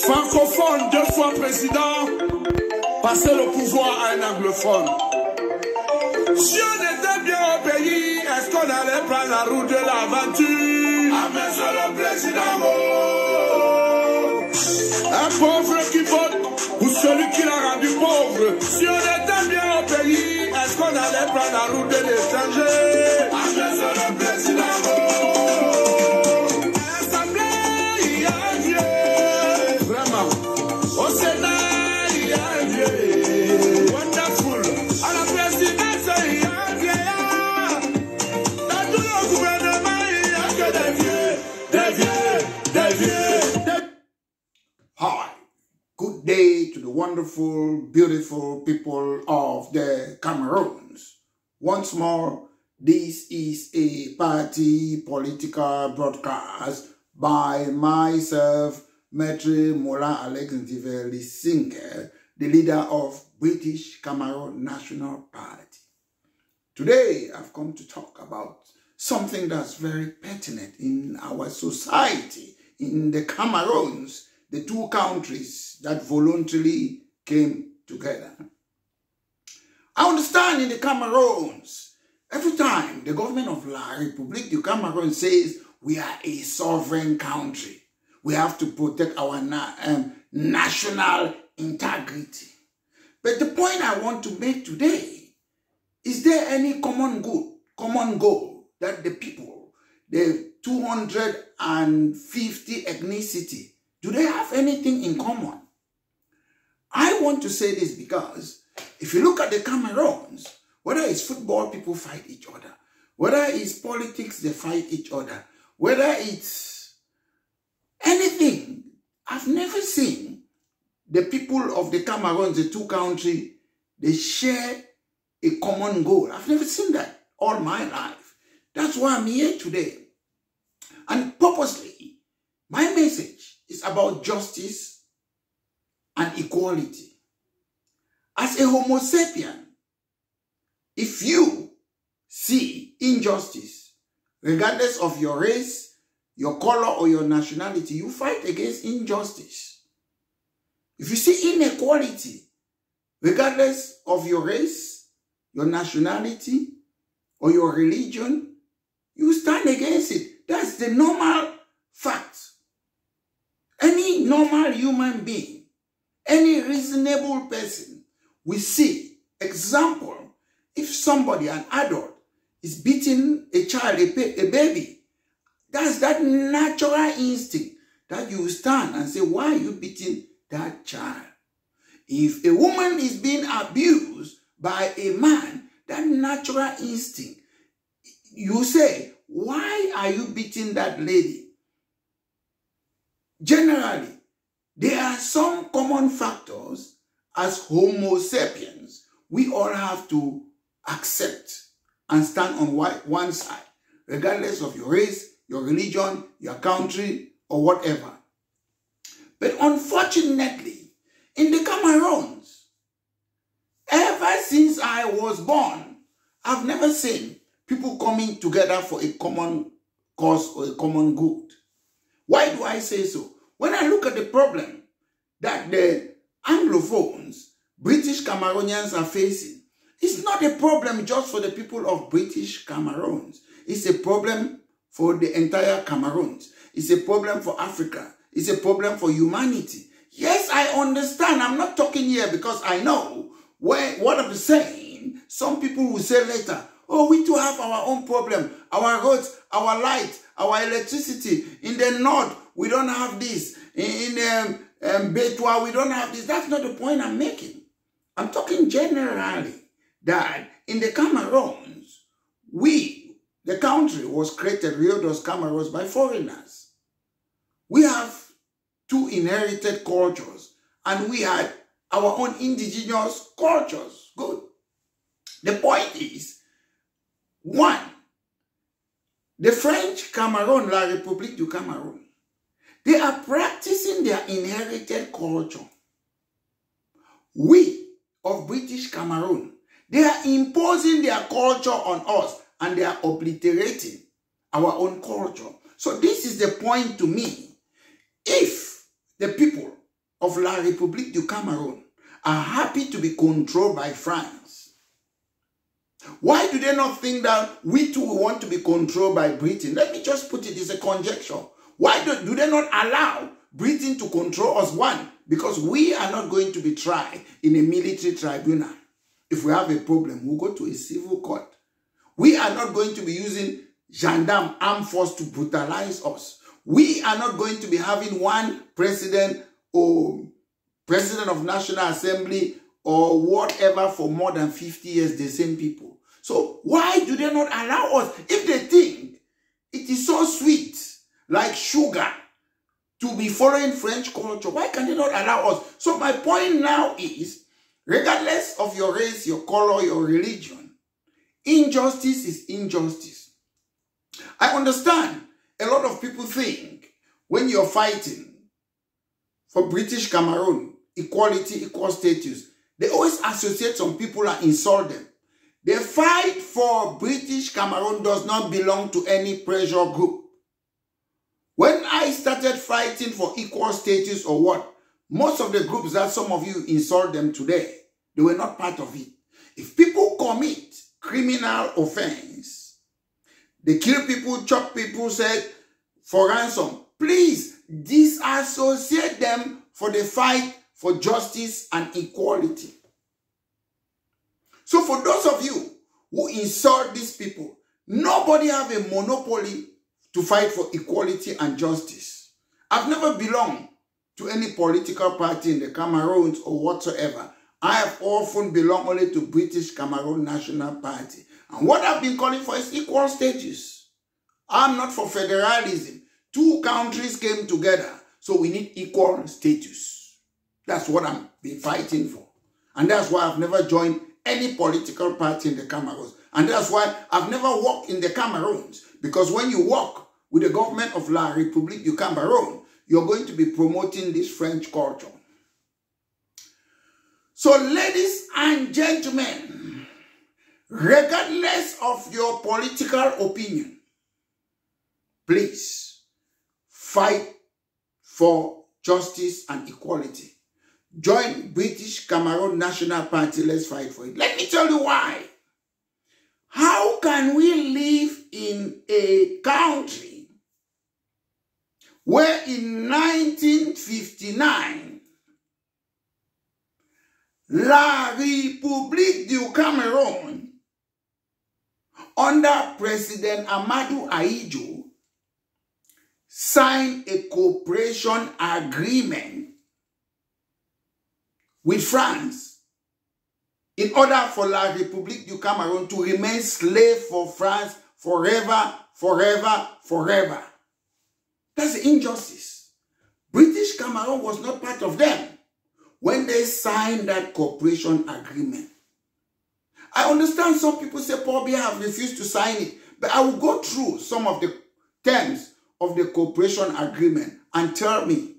Francophone, 2 fois président, passer le pouvoir à un anglophone. Si on était bien au pays, est-ce qu'on allait prendre la route de l'aventure? Ah, monsieur le président, un pauvre qui vote ou celui qui l'a rendu pauvre. Si on était bien au pays, est-ce qu'on allait prendre la route de l'étranger? Ah, monsieur le président, Hi, good day to the wonderful, beautiful people of the Cameroons. Once more, this is a party political broadcast by myself, MaitreANL, the leader of British Cameroon National Party. Today, I've come to talk about something that's very pertinent in our society, in the Cameroons, the 2 countries that voluntarily came together. I understand in the Cameroons, every time the government of la Republique du Cameroun says we are a sovereign country, we have to protect our national integrity. But the point I want to make today, is there any common good, common goal that the people, the 250 ethnicity, do they have anything in common? I want to say this because if you look at the Cameroons, whether it's football, people fight each other. Whether it's politics, they fight each other. Whether it's anything, I've never seen the people of the Cameroons, the 2 countries, they share a common goal. I've never seen that all my life. That's why I'm here today. And purposely, my message is about justice and equality. As a homo sapien, if you see injustice, regardless of your race, your color, or your nationality, you fight against injustice. If you see inequality, regardless of your race, your nationality, or your religion, you stand against it. That's the normal fact. Any normal human being, any reasonable person will see. Example, if somebody, an adult, is beating a child, a baby, that's that natural instinct that you stand and say, why are you beating that child? If a woman is being abused by a man, that natural instinct, you say, why are you beating that lady? Generally, there are some common factors as homo sapiens we all have to accept and stand on one side, regardless of your race, your religion, your country, or whatever. But unfortunately, in the Cameroons, ever since I was born, I've never seen people coming together for a common cause or a common good. Why do I say so? When I look at the problem that the Anglophones, British Cameroonians are facing, it's not a problem just for the people of British Cameroons. It's a problem for the entire Cameroons. It's a problem for Africa. It's a problem for humanity. Yes, I understand. I'm not talking here because I know what I'm saying. Some people will say later, oh, we too have our own problem. Our roads, our light, our electricity. In the north, we don't have this. In Betwa, we don't have this. That's not the point I'm making. I'm talking generally that in the Cameroons, the country was created, Rio dos Cameroons, by foreigners. We have 2 inherited cultures, and we had our own indigenous cultures. Good. The point is, 1, the French Cameroon, la Republique du Cameroun, they are practicing their inherited culture. We of British Cameroon, they are imposing their culture on us and they are obliterating our own culture. So this is the point to me. If the people of La Republique du Cameroun are happy to be controlled by France? Why do they not think that we too want to be controlled by Britain? Let me just put it as a conjecture. Why do they not allow Britain to control us? One, because we are not going to be tried in a military tribunal. If we have a problem, we'll go to a civil court. We are not going to be using gendarme armed force to brutalize us. We are not going to be having one president or president of National Assembly or whatever for more than 50 years, the same people. So why do they not allow us? If they think it is so sweet, like sugar, to be following French culture, why can they not allow us? So my point now is, regardless of your race, your color, your religion, injustice is injustice. I understand a lot of people think when you're fighting for British Cameroon, equality, equal status, they always associate some people and insult them. The fight for British Cameroon does not belong to any pressure group. When I started fighting for equal status or what, most of the groups that some of you insult them today, they were not part of it. If people commit criminal offense, they kill people, chop people, said for ransom, please disassociate them for the fight for justice and equality. So for those of you who insult these people, nobody have a monopoly to fight for equality and justice. I've never belonged to any political party in the Cameroons or whatsoever. I have often belonged only to British Cameroon National Party. And what I've been calling for is equal status. I'm not for federalism. Two countries came together, so we need equal status. That's what I've been fighting for. And that's why I've never joined any political party in the Cameroons. And that's why I've never worked in the Cameroons. Because when you work with the government of La Republique du Cameroun, you're going to be promoting this French culture. So ladies and gentlemen, regardless of your political opinion, please fight for justice and equality. Join British Cameroon National Party. Let's fight for it. Let me tell you why. How can we live in a country where in 1959, La Republique du Cameroun, under President Amadou Ahidjo, signed a cooperation agreement with France in order for La Republique du Cameroun to remain slave for France forever, forever, forever. That's the injustice. British Cameroon was not part of them when they signed that cooperation agreement. I understand some people say Paul Biya have refused to sign it, but I will go through some of the terms of the cooperation agreement and tell me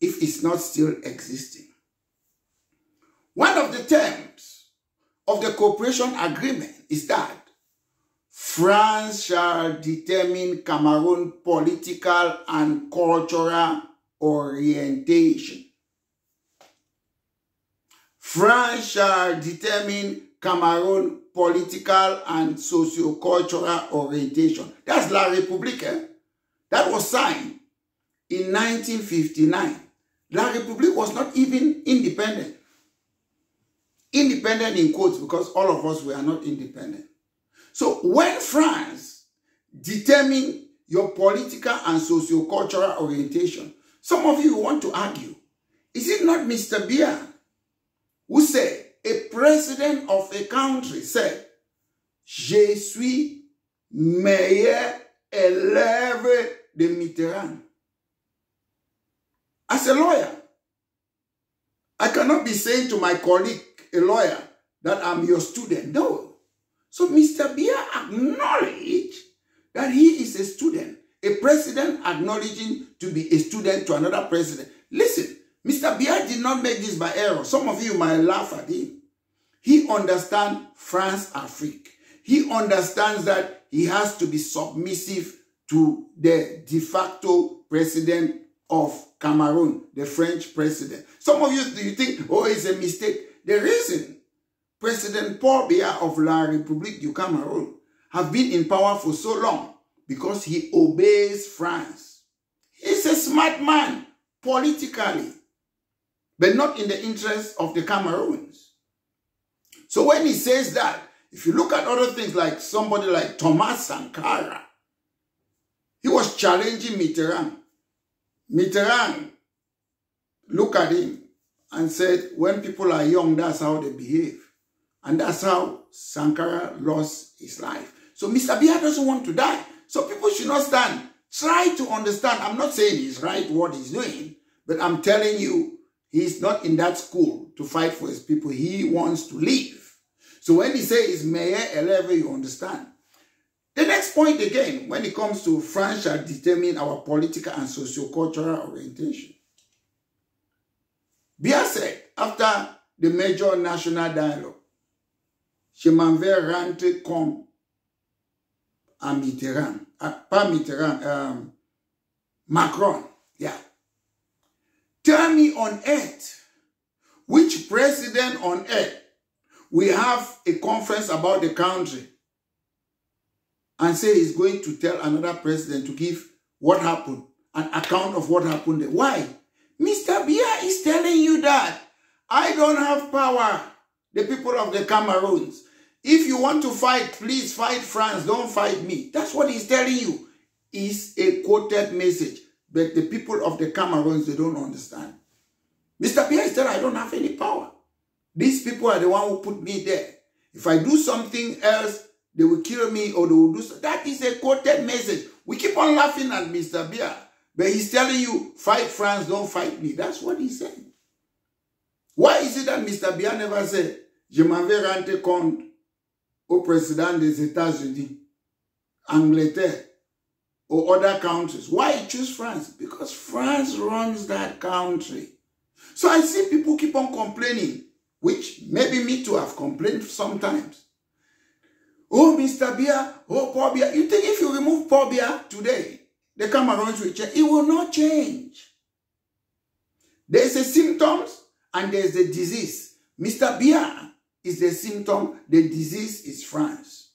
if it's not still existing. One of the terms of the cooperation agreement is that France shall determine Cameroon political and cultural orientation. France shall determine Cameroon political and sociocultural orientation. That's La République. That was signed in 1959. La République was not even independent. Independent in quotes, because all of us were not independent. So when France determine your political and sociocultural orientation, some of you want to argue, is it not Mr. Biya who said, a president of a country said, Je suis meilleur élève de MaitreANL. As a lawyer, I cannot be saying to my colleague, a lawyer, that I'm your student. No. So Mr. Biya acknowledged that he is a student. A president acknowledging to be a student to another president. Listen, Mr. Biya did not make this by error. Some of you might laugh at him. He understands France Afrique. He understands that he has to be submissive to the de facto president of Cameroon, the French president. Some of you, do you think, oh, it's a mistake? The reason President Paul Biya of la Republique du Cameroun have been in power for so long because he obeys France. He's a smart man politically, but not in the interest of the Cameroons. So when he says that, if you look at other things like somebody like Thomas Sankara, he was challenging MaitreANL. MaitreANL looked at him and said, when people are young, that's how they behave. And that's how Sankara lost his life. So Mr. Biya doesn't want to die. So people should not stand. Try to understand. I'm not saying he's right what he's doing, but I'm telling you, he's not in that school to fight for his people. He wants to leave. So when he says MaitreANL, you understand. The next point again, when it comes to France shall determine our political and sociocultural orientation. Biya said, after the major national dialogue, je m'en vais rentrer comme à Mitterrand, pas Mitterrand, Macron, yeah. Tell me on earth, which president on earth will have a conference about the country and say he's going to tell another president to give what happened, an account of what happened there. Why? Mr. Biya is telling you that I don't have power, the people of the Cameroons. If you want to fight, please fight France, don't fight me. That's what he's telling you. It's a quoted message, but the people of the Cameroons, they don't understand. Mr. Biya is telling I don't have any power. These people are the one who put me there. If I do something else, they will kill me or they will do so. That is a quoted message. We keep on laughing at Mr. Biya, but he's telling you, fight France, don't fight me. That's what he's saying. Why is it that Mr. Biya never said, je m'en vais rendre compte au président des États-Unis, Angleterre, or other countries? Why he choose France? Because France runs that country. So I see people keep on complaining, which maybe me too have complained sometimes. Oh, Mr. Biya, oh, Paul Biya. You think if you remove Paul Biya today, the Cameroons will change? It will not change. There's a symptoms and there's the disease. Mr. Biya is the symptom, the disease is France.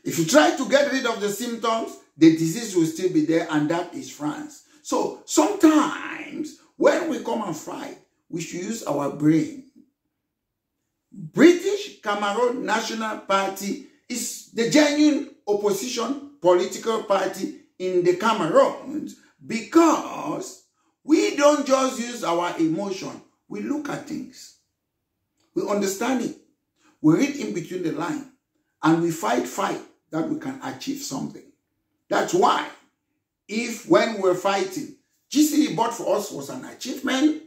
If you try to get rid of the symptoms, the disease will still be there, and that is France. So sometimes when we come and fight, we should use our brain. British Cameroon National Party is the genuine opposition political party in the Cameroons because we don't just use our emotion. We look at things. We understand it. We read in between the line and we fight that we can achieve something. That's why if when we're fighting, GCE bought for us was an achievement,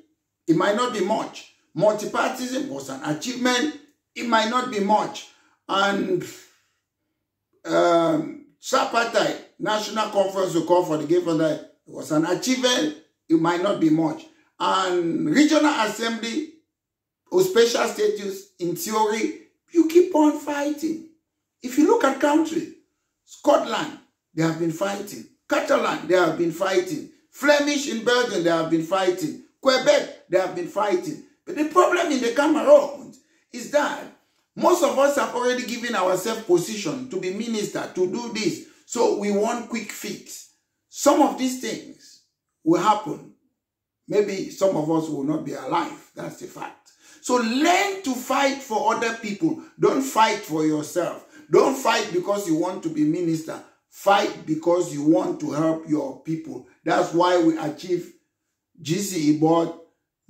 it might not be much. Multipartism was an achievement, it might not be much. And tripartite national conference to call for the given that was an achievement, it might not be much. And regional assembly or special status, in theory, you keep on fighting. If you look at countries, Scotland, they have been fighting. Catalan, they have been fighting. Flemish in Belgium, they have been fighting. Quebec, they have been fighting. But the problem in the Cameroons is that most of us have already given ourselves position to be minister, to do this. So we want quick fix. Some of these things will happen. Maybe some of us will not be alive. That's the fact. So learn to fight for other people. Don't fight for yourself. Don't fight because you want to be minister. Fight because you want to help your people. That's why we achieve GCE board,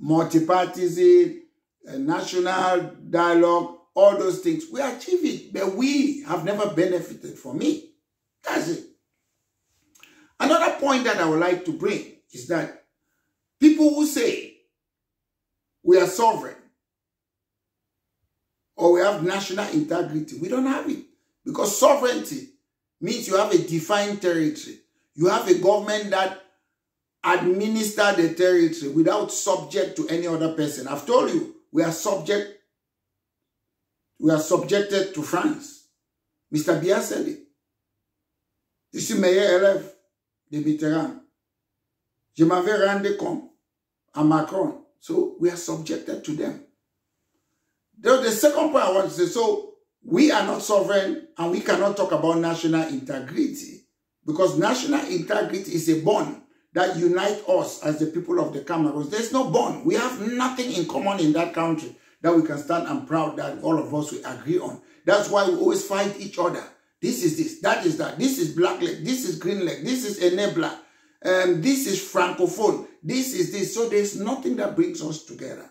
multipartism, national dialogue, all those things. We achieve it, but we have never benefited from it. That's it. Another point that I would like to bring is that people who say we are sovereign or we have national integrity, we don't have it. Because sovereignty means you have a defined territory. You have a government that administers the territory without subject to any other person. I've told you, we are subjected to France. Mr. Biya said it. You see, MaitreANL, the Mitterrand. Je m'avais rendu compte à Macron. So we are subjected to them. The second point I want to say, so we are not sovereign and we cannot talk about national integrity because national integrity is a bond that unites us as the people of the Cameroon. There's no bond. We have nothing in common in that country that we can stand and proud that all of us will agree on. That's why we always fight each other. This is this, that is that. This is black leg, this is green leg, this is enabler, this is francophone, this is this. So there's nothing that brings us together.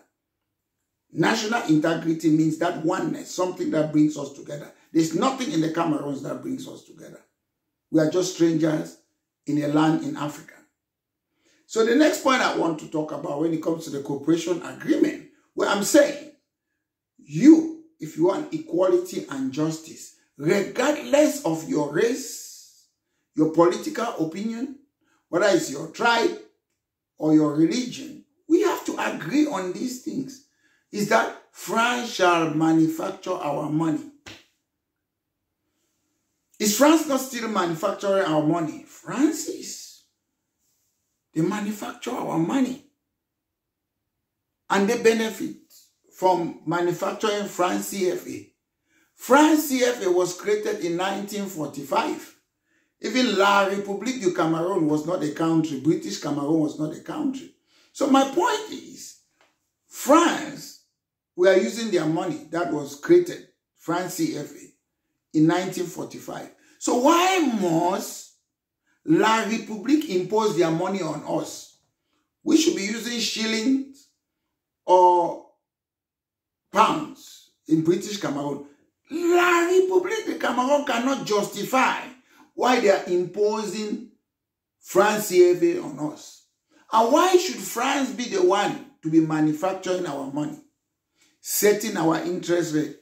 National integrity means that oneness, something that brings us together. There's nothing in the Cameroons that brings us together. We are just strangers in a land in Africa. So the next point I want to talk about when it comes to the cooperation agreement, where I'm saying, if you want equality and justice, regardless of your race, your political opinion, whether it's your tribe or your religion, we have to agree on these things. Is that France shall manufacture our money. Is France not still manufacturing our money? France is. They manufacture our money. And they benefit from manufacturing France CFA. France CFA was created in 1945. Even La Republique du Cameroun was not a country. British Cameroon was not a country. So my point is, France, we are using their money that was created, France CFA, in 1945. So why must La Republique impose their money on us? We should be using shillings or pounds in British Cameroon. La Republique du Cameroun cannot justify why they are imposing France CFA on us. And why should France be the one to be manufacturing our money, setting our interest rate,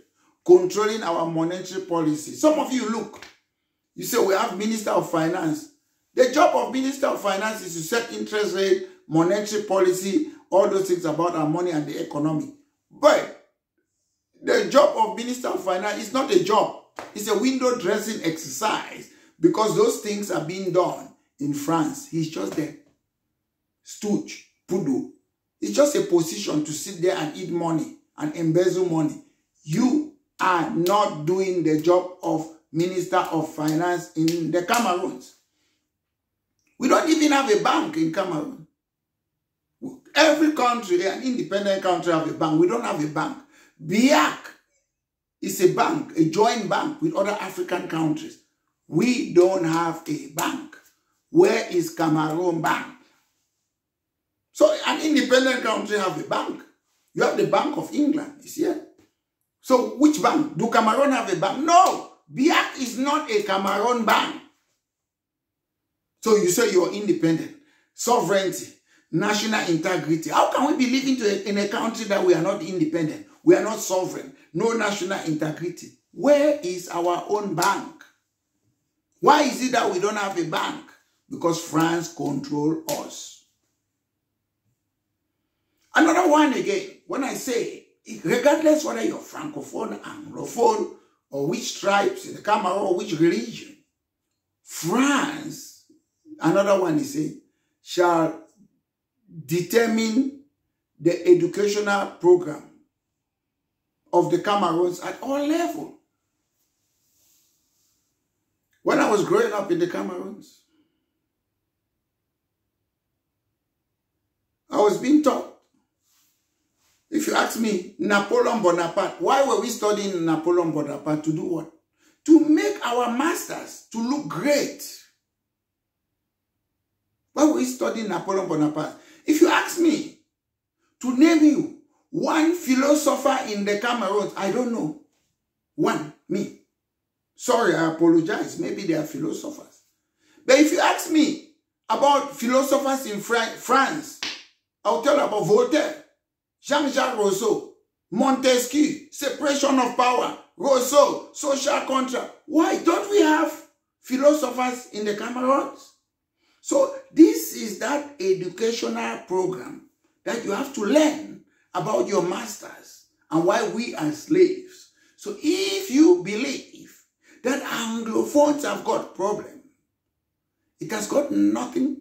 controlling our monetary policy? Some of you look, you say we have Minister of Finance. The job of Minister of Finance is to set interest rate, monetary policy, all those things about our money and the economy. But the job of Minister of Finance is not a job. It's a window dressing exercise because those things are being done in France. He's just there. Stooge, poodle. It's just a position to sit there and eat money and embezzle money. You are not doing the job of Minister of Finance in the Cameroons. We don't even have a bank in Cameroon. Every country, an independent country, have a bank. We don't have a bank. BIAC is a bank, a joint bank with other African countries. We don't have a bank. Where is Cameroon Bank? So an independent country have a bank. You have the Bank of England, it's here. So which bank? Do Cameroon have a bank? No, BIAC is not a Cameroon bank. So you say you're independent, sovereignty, national integrity. How can we be living in a country that we are not independent? We are not sovereign, no national integrity. Where is our own bank? Why is it that we don't have a bank? Because France controls us. Another one again, when I say, regardless whether you're Francophone, Anglophone, or which tribes in the Cameroon, or which religion, France, another one is saying, shall determine the educational program of the Cameroons at all levels. When I was growing up in the Cameroons, I was being taught. If you ask me, Napoleon Bonaparte, why were we studying Napoleon Bonaparte? To do what? To make our masters to look great. Why were we studying Napoleon Bonaparte? If you ask me to name you one philosopher in the Cameroons, I don't know. One, me. Sorry, I apologize. Maybe they are philosophers. But if you ask me about philosophers in France, I'll tell you about Voltaire, Jean-Jacques Rousseau, Montesquieu, separation of power, Rousseau, social contract. Why don't we have philosophers in the Cameroons? So this is that educational program that you have to learn about your masters and why we are slaves. So if you believe that Anglophones have got problem, it has got nothing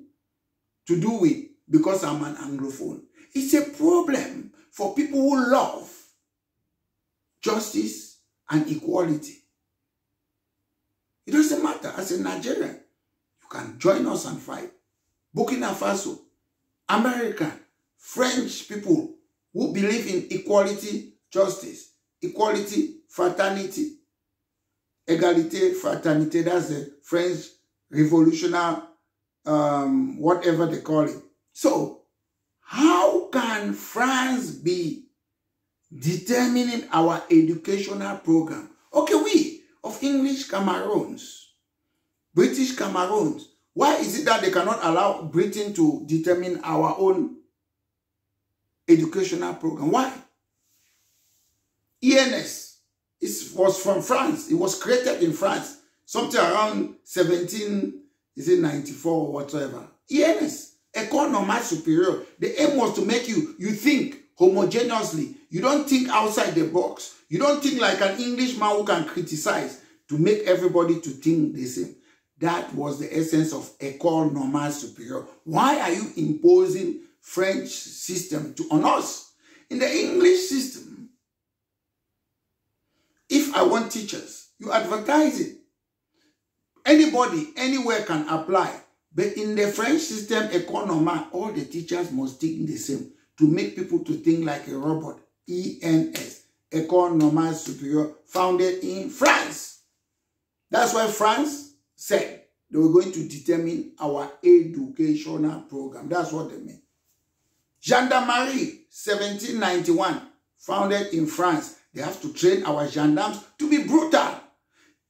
to do with because I'm an Anglophone. It's a problem for people who love justice and equality. It doesn't matter. As a Nigerian, you can join us and fight. Burkina Faso, American, French people who believe in equality, justice, equality, fraternity, égalité, fraternité, that's the French revolutionary, whatever they call it. So, how can France be determining our educational program? Okay, we of English Cameroons, British Cameroons, why is it that they cannot allow Britain to determine our own educational program? Why? ENS was from France. It was created in France, something around 1794 or whatever. ENS, École Normale Supérieure. The aim was to make you think homogeneously. You don't think outside the box. You don't think like an Englishman who can criticize, to make everybody to think the same. That was the essence of École Normale Supérieure. Why are you imposing French system on us? In the English system, if I want teachers, you advertise it. Anybody, anywhere can apply. But in the French system, École Normale, all the teachers must think the same to make people to think like a robot. ENS, École Normale Supérieure, founded in France. That's why France said they were going to determine our educational program. That's what they mean. Gendarmerie, 1791, founded in France. They have to train our gendarmes to be brutal.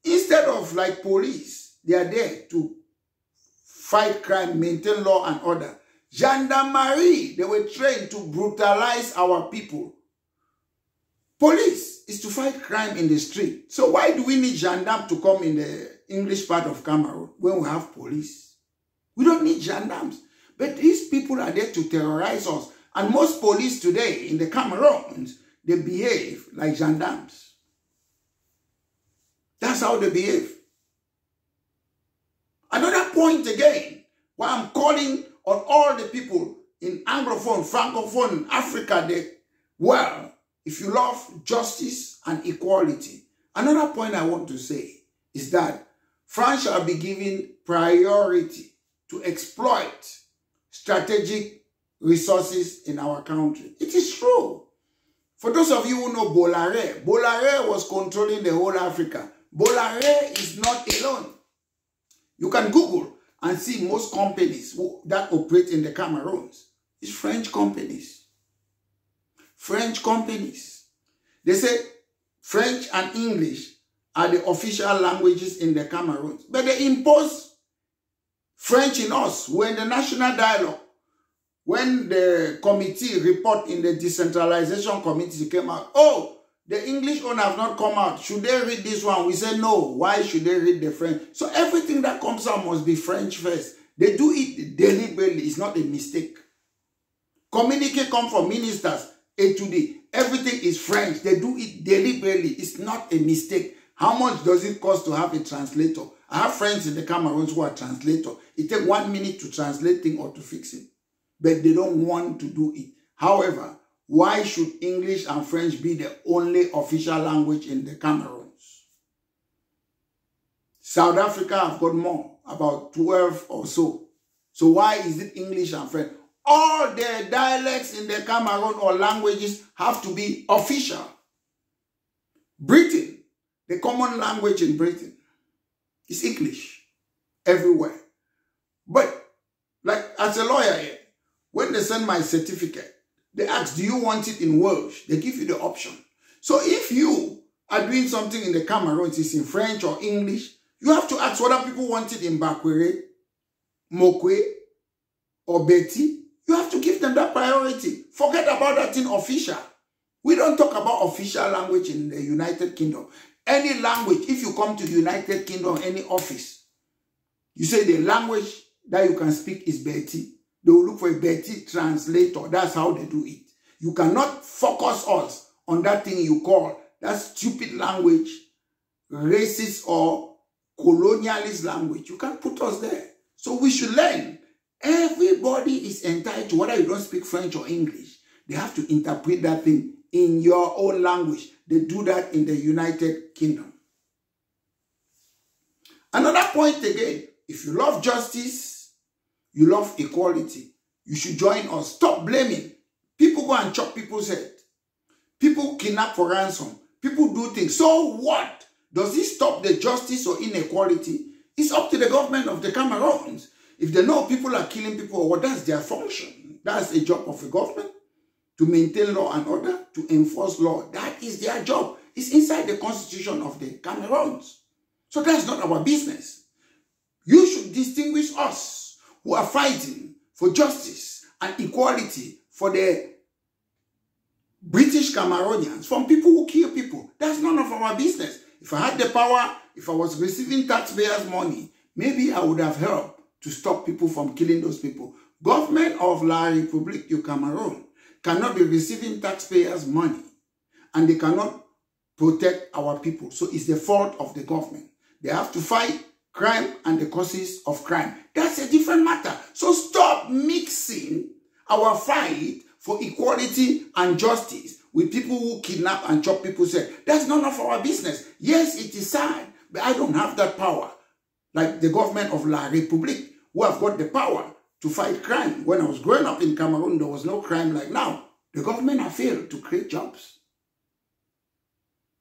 Instead of like police, they are there to fight crime, maintain law and order. Gendarmerie, they were trained to brutalize our people. Police is to fight crime in the street. So why do we need gendarmes to come in the English part of Cameroon when we have police? We don't need gendarmes. But these people are there to terrorize us. And most police today in the Cameroons, they behave like gendarmes. That's how they behave. Another point again, why I'm calling on all the people in Anglophone, Francophone, Africa, the world, if you love justice and equality. Another point I want to say is that France shall be given priority to exploit strategic resources in our country. It is true. For those of you who know Bolloré, Bolloré was controlling the whole Africa. Bolloré is not alone. You can Google and see most companies that operate in the Cameroons. It's French companies. French companies. They say French and English are the official languages in the Cameroons. But they impose French in us. We're in the national dialogue. When the committee report in the decentralization committee came out, oh, the English one have not come out. Should they read this one? We say no. Why should they read the French? So everything that comes out must be French first. They do it deliberately. It's not a mistake. Communique come from ministers. A to D. Everything is French. They do it deliberately. It's not a mistake. How much does it cost to have a translator? I have friends in the Cameroons who are translators. It takes 1 minute to translate things or to fix it. But they don't want to do it. However, why should English and French be the only official language in the Cameroons? South Africa have got more, about 12 or so. So why is it English and French? All the dialects in the Cameroon or languages have to be official. Britain, the common language in Britain is English everywhere. But like as a lawyer here, when they send my certificate, they ask, do you want it in Welsh? They give you the option. So if you are doing something in the Cameroons, it's in French or English, you have to ask whether people want it in Bakwere, Mokwe, or Betty. You have to give them that priority. Forget about that thing official. We don't talk about official language in the United Kingdom. Any language, if you come to the United Kingdom, any office, you say the language that you can speak is Betty. They will look for a Betty translator. That's how they do it. You cannot focus us on that thing you call that stupid language, racist or colonialist language. You can't put us there. So we should learn Everybody is entitled to, whether you don't speak French or English, they have to interpret that thing in your own language. They do that in the United Kingdom. Another point again, if you love justice, you love equality, you should join us. Stop blaming. People go and chop people's head. People kidnap for ransom. People do things. So what? Does it stop the justice or inequality? It's up to the government of the Cameroons. If they know people are killing people, well, that's their function. That's a job of the government, to maintain law and order, to enforce law. That is their job. It's inside the constitution of the Cameroons. So that's not our business. You should distinguish us who are fighting for justice and equality for the British Cameroonians from people who kill people. That's none of our business. If I had the power, if I was receiving taxpayers' money, maybe I would have helped to stop people from killing those people. Government of La Republique du Cameroun cannot be receiving taxpayers' money and they cannot protect our people. So it's the fault of the government. They have to fight crime and the causes of crime. That's a different matter. So stop mixing our fight for equality and justice with people who kidnap and chop people's head. That's none of our business. Yes, it is sad, but I don't have that power. Like the government of La Republique, who have got the power to fight crime. When I was growing up in Cameroon, there was no crime like now. The government have failed to create jobs.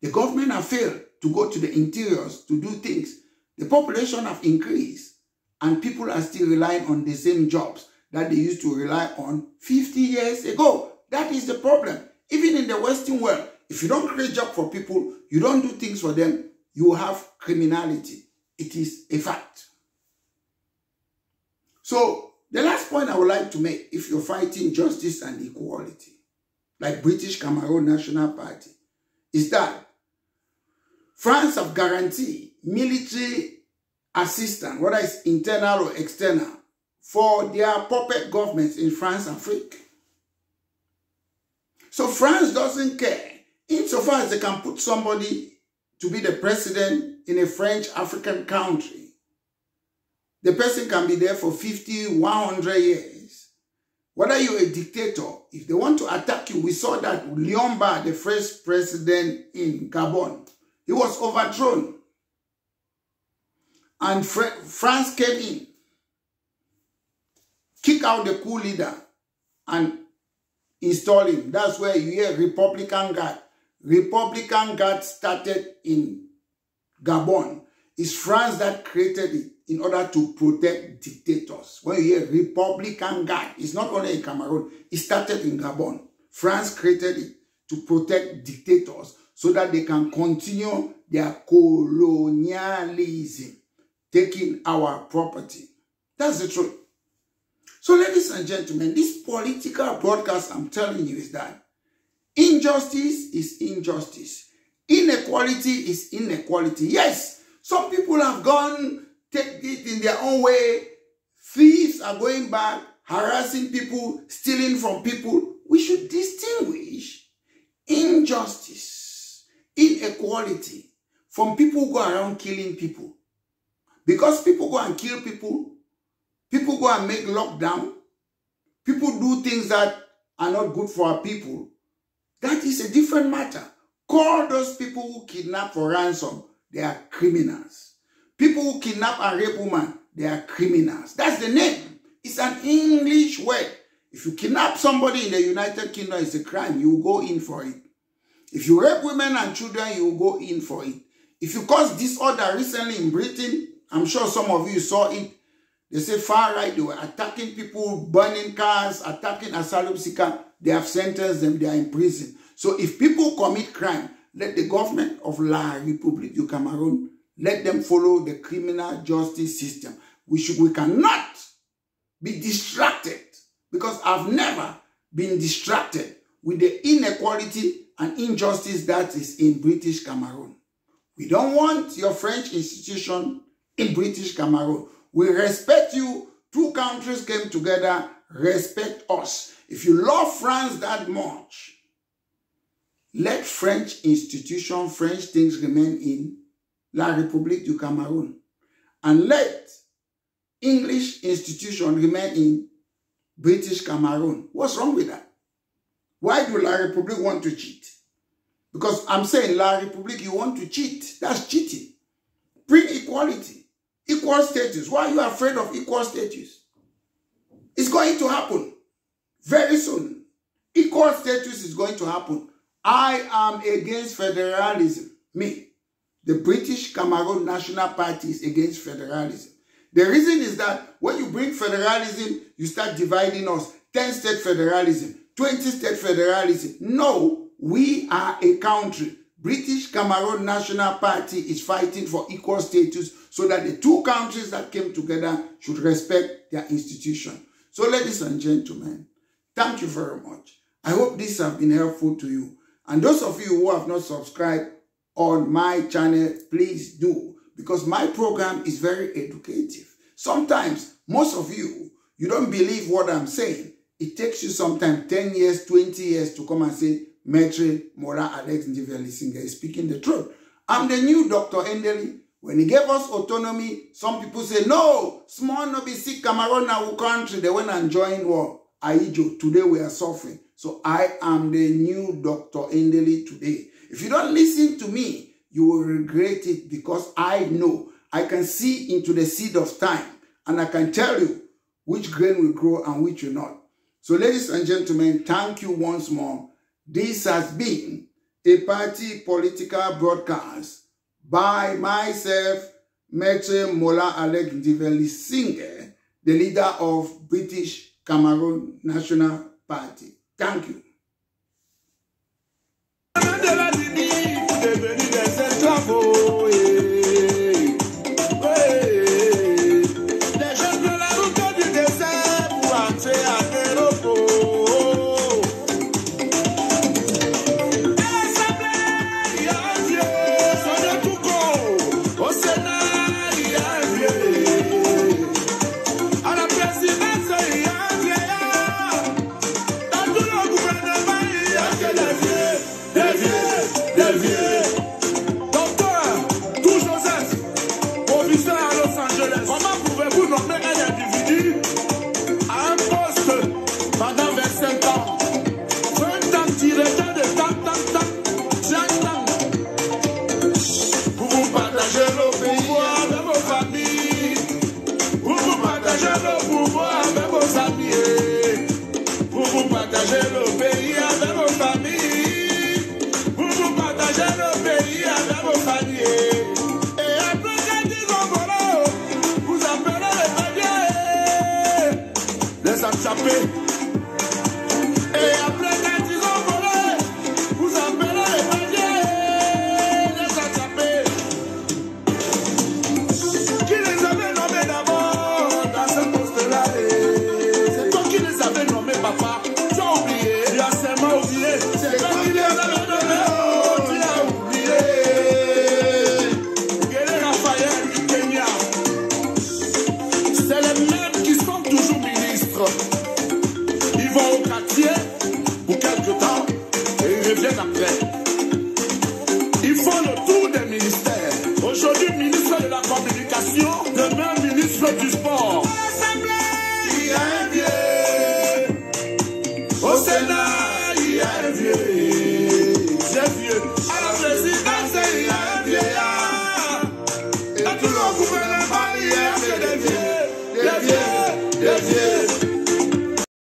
The government have failed to go to the interiors to do things. The population have increased and people are still relying on the same jobs that they used to rely on 50 years ago. That is the problem. Even in the Western world, if you don't create jobs for people, you don't do things for them, you have criminality. It is a fact. So, the last point I would like to make, if you're fighting justice and equality, like British Cameroon National Party, is that France have guaranteed military assistance, whether it's internal or external, for their puppet governments in France and Africa. So France doesn't care. Insofar as they can put somebody to be the president in a French African country, the person can be there for 50, 100 years. Whether you're a dictator, if they want to attack you, we saw that Liomba, the first president in Gabon, he was overthrown. And France came in, kick out the coup leader, and install him. That's where you hear Republican Guard. Republican Guard started in Gabon. It's France that created it in order to protect dictators. When you hear Republican Guard, it's not only in Cameroon, it started in Gabon. France created it to protect dictators so that they can continue their colonialism, taking our property. That's the truth. So ladies and gentlemen, this political broadcast I'm telling you is that injustice is injustice. Inequality is inequality. Yes, some people have gone, take it in their own way. Thieves are going back, harassing people, stealing from people. We should distinguish injustice, inequality from people who go around killing people. Because people go and kill people, people go and make lockdown, people do things that are not good for our people. That is a different matter. Call those people who kidnap for ransom, they are criminals. People who kidnap and rape women, they are criminals. That's the name. It's an English word. If you kidnap somebody in the United Kingdom, it's a crime. You will go in for it. If you rape women and children, you will go in for it. If you cause disorder recently in Britain, I'm sure some of you saw it. They say far right, they were attacking people, burning cars, attacking asylum seekers. They have sentenced them, they are in prison. So if people commit crime, let the government of La Republique du Cameroun, let them follow the criminal justice system. We cannot be distracted, because I've never been distracted with the inequality and injustice that is in British Cameroon. We don't want your French institution in British Cameroon. We respect you. Two countries came together. Respect us. If you love France that much, let French institution, French things remain in La République du Cameroun. And let English institution remain in British Cameroon. What's wrong with that? Why do La République want to cheat? Because I'm saying La République, you want to cheat. That's cheating. Bring equality, equal status. Why are you afraid of equal status? It's going to happen very soon. Equal status is going to happen. I am against federalism. Me. The British Cameroon National Party is against federalism. The reason is that when you bring federalism, you start dividing us. 10-state federalism, 20-state federalism. No, we are a country. British Cameroon National Party is fighting for equal status so that the two countries that came together should respect their institution. So ladies and gentlemen, thank you very much. I hope this has been helpful to you. And those of you who have not subscribed on my channel, please do, because my program is very educative. Sometimes, most of you don't believe what I'm saying. It takes you sometimes 10 years, 20 years to come and say, MaitreANL Alex Ndivelisinga is speaking the truth. I'm the new Dr. Endeli. When he gave us autonomy, some people say, no, small no be sick Cameroon now country. They went and joined war. Aijo, today we are suffering. So I am the new Dr. Endeli today. If you don't listen to me, you will regret it, because I know, I can see into the seed of time, and I can tell you which grain will grow and which will not. So ladies and gentlemen, thank you once more. This has been a party political broadcast by myself, MaitreANL Alex Ndivelisinga, the leader of British Cameroon National Party. Thank you. Du sport. Au Sénat, il y a un vieux.